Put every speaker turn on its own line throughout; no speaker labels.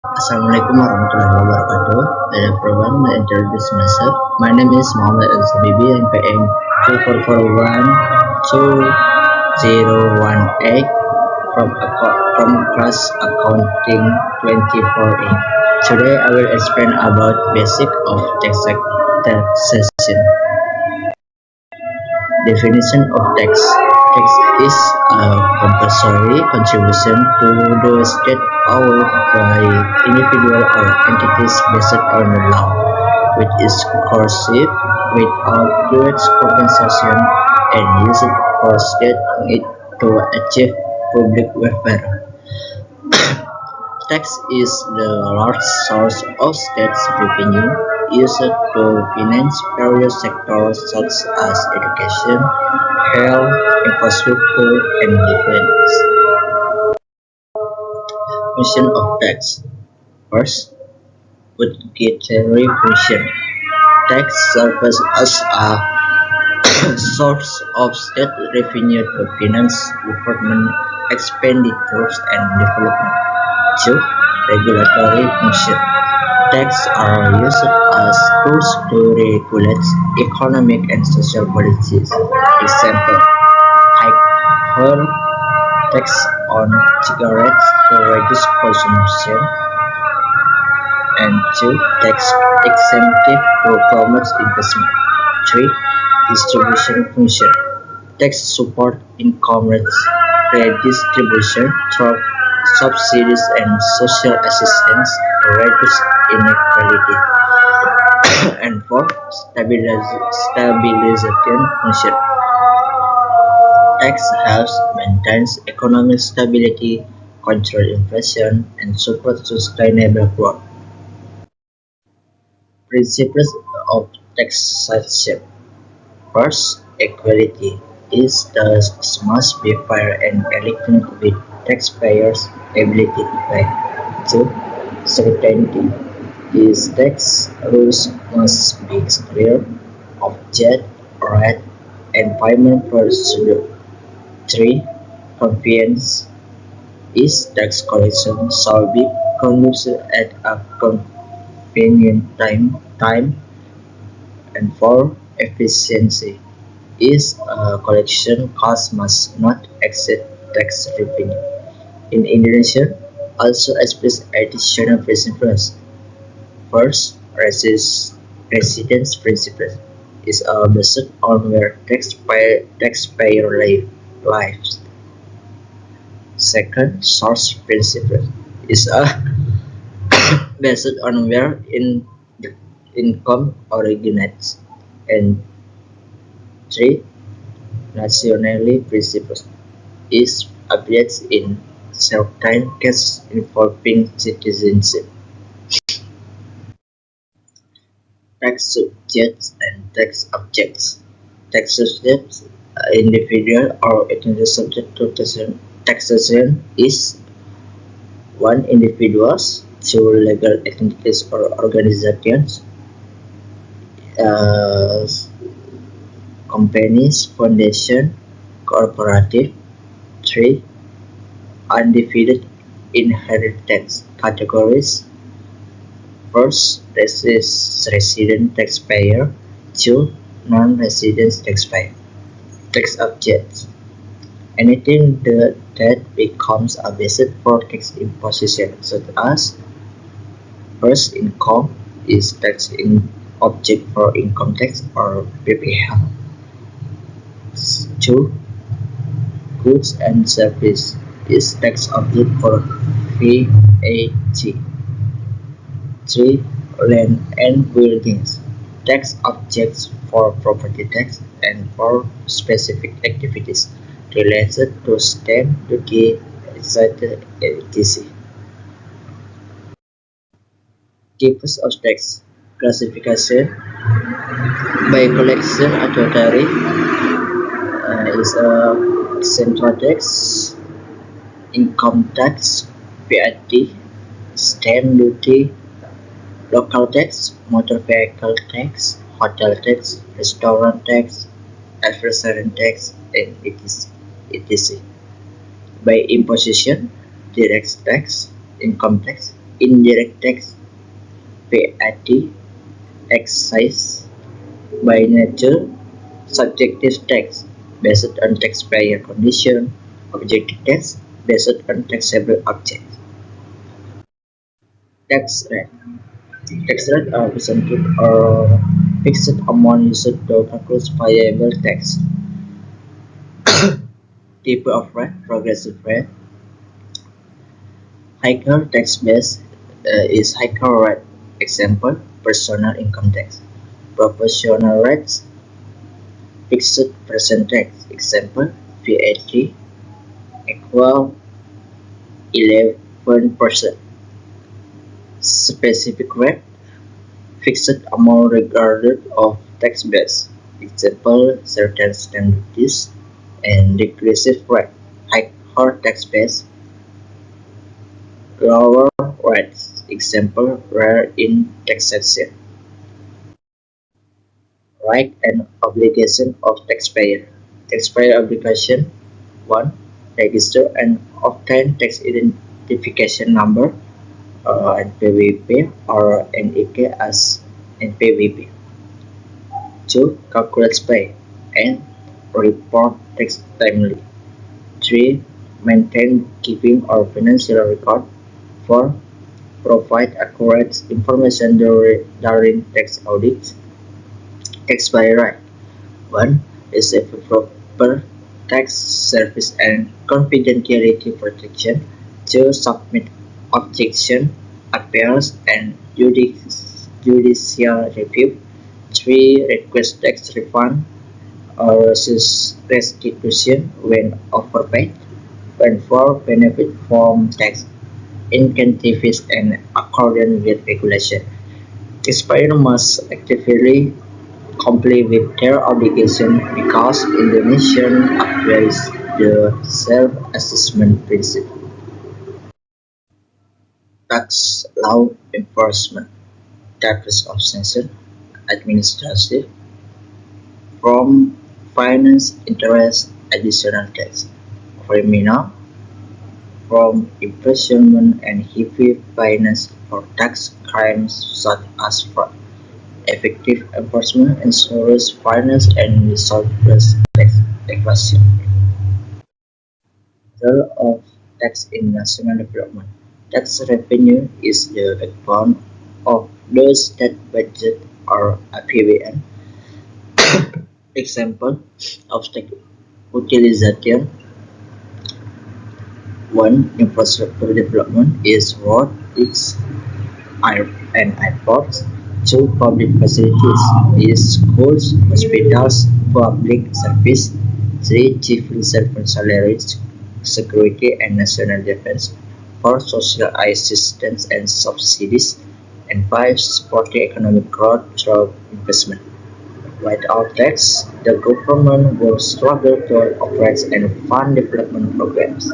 Assalamualaikum warahmatullahi wabarakatuh. Hello everyone, I introduce myself. My name is Muhammad Al Sabibi and PM 24412018 from class accounting 24A. Today I will explain about basic of taxation. Definition of tax. Tax is a compulsory contribution to the state or by individual or entities based on the law, which is coercive without direct compensation and used for state need to achieve public welfare. Tax is the large source of state revenue used to finance various sectors such as education, health, infrastructure, and defense. Function of tax. First, budgetary function. Tax serves as a source of state revenue to finance government expenditures and development. 2. Regulatory function. Taxes are used as tools to regulate economic and social policies. Example: higher tax on cigarettes to reduce consumption, and 2. Tax exemptive to promote investment. 3. Distribution function. Tax support income redistribution through subsidies and social assistance to reduce inequality. And 4. Stabilization function. Tax helps maintain economic stability, control inflation, and support sustainable growth. Principles of taxation. First, equality. These taxes must be fair and aligned with taxpayers' ability to pay. 2. Certainty. These tax rules must be clear, object, right, and payment procedure. 3. Convenience. Each tax collection shall be conducted at a convenient time. And 4. Efficiency. Each collection cost must not exceed tax revenue. In Indonesia, also express additional principles. First, residence principle is based on where taxpayer lives. Second, source principle is based on where the income originates. And 3. Nationality principle is applied in certain cases involving citizenship. Tax subjects and tax objects. Tax subjects, individual or entity subject to taxation is 1. Individuals, 2. Legal entities or organizations, uh, companies, foundation, cooperative. 3. Undivided inheritance categories. First, resident taxpayer. 2. Non-resident taxpayer. Tax objects. Anything that becomes a basis for tax imposition, such as first, income is tax in object for income tax or PPH. 2. Goods and service is tax object for VAT. 3. Land and buildings, tax objects for property tax. And 4. Specific activities related to stamp duty, etc. Types of tax classification by collection authority is a central tax, income tax, VAT, stamp duty, local tax, motor vehicle tax, hotel tax, restaurant tax, adversary tax, and etc. By imposition, direct tax, income tax, indirect tax, VAT, excise, by nature, subjective tax, based on taxpayer condition, objective tax, based on taxable object. Tax rate. Tax rate are percentage or fixed amount used to calculate payable tax. Type of rate, progressive rate. Higher tax base is higher rate. Example, personal income tax. Proportional rates, fixed percentage. Example, VAT equal 11%. Specific rate, fixed amount regarded of tax base. Example, certain stamp duties. And regressive rate, higher tax base, lower rates. Example, rare in taxation. Right and obligation of taxpayer. Taxpayer obligation 1. Register and obtain tax identification number NPWP or NIK as NPWP. 2. Calculate pay and report tax timely. 3. Maintain keeping or financial record. 4. Provide accurate information during tax audits. Taxpayer right. 1. Receive proper tax service and confidentiality protection. 2. Submit objection, appeals, and judicial review. 3. Request tax refund or restitution when overpaid. And 4. Benefit from tax incentives and according with regulation. Taxpayer must actively comply with their obligation because Indonesian applies the self-assessment principle. Tax law enforcement, tax obsession, administrative, from finance interest, additional tax, criminal, from imprisonment and heavy fines for tax crimes such as fraud. Effective enforcement ensures fairness and results tax evasion. Role of tax in national development. Tax revenue is the backbone of the state budget or APBN. Example of tax utilization. 1. Infrastructure development is roads and airports. 2. Public facilities is schools, hospitals, public service. 3. Civil servant salaries, security and national defense. 4. Social assistance and subsidies. And 5. Supporting economic growth through investment. Without tax, the government will struggle to operate and fund development programs.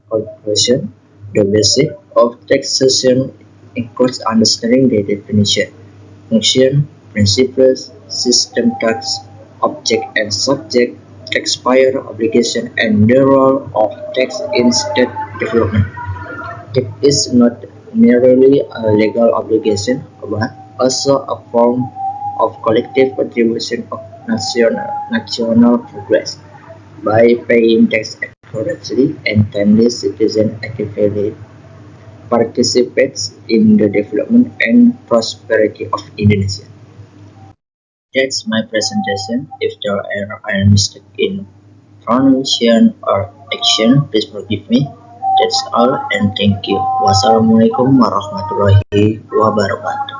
Conclusion. The basic of taxation includes understanding the definition, function, principles, system tax, object and subject, taxpayer obligation, and the role of tax in state development. It is not merely a legal obligation, but also a form of collective contribution of national progress. By paying tax accurately and timely, citizens actively participates in the development and prosperity of Indonesia. That's my presentation. If there are any mistakes in pronunciation or action, please forgive me. That's all and thank you. Wassalamualaikum warahmatullahi wabarakatuh.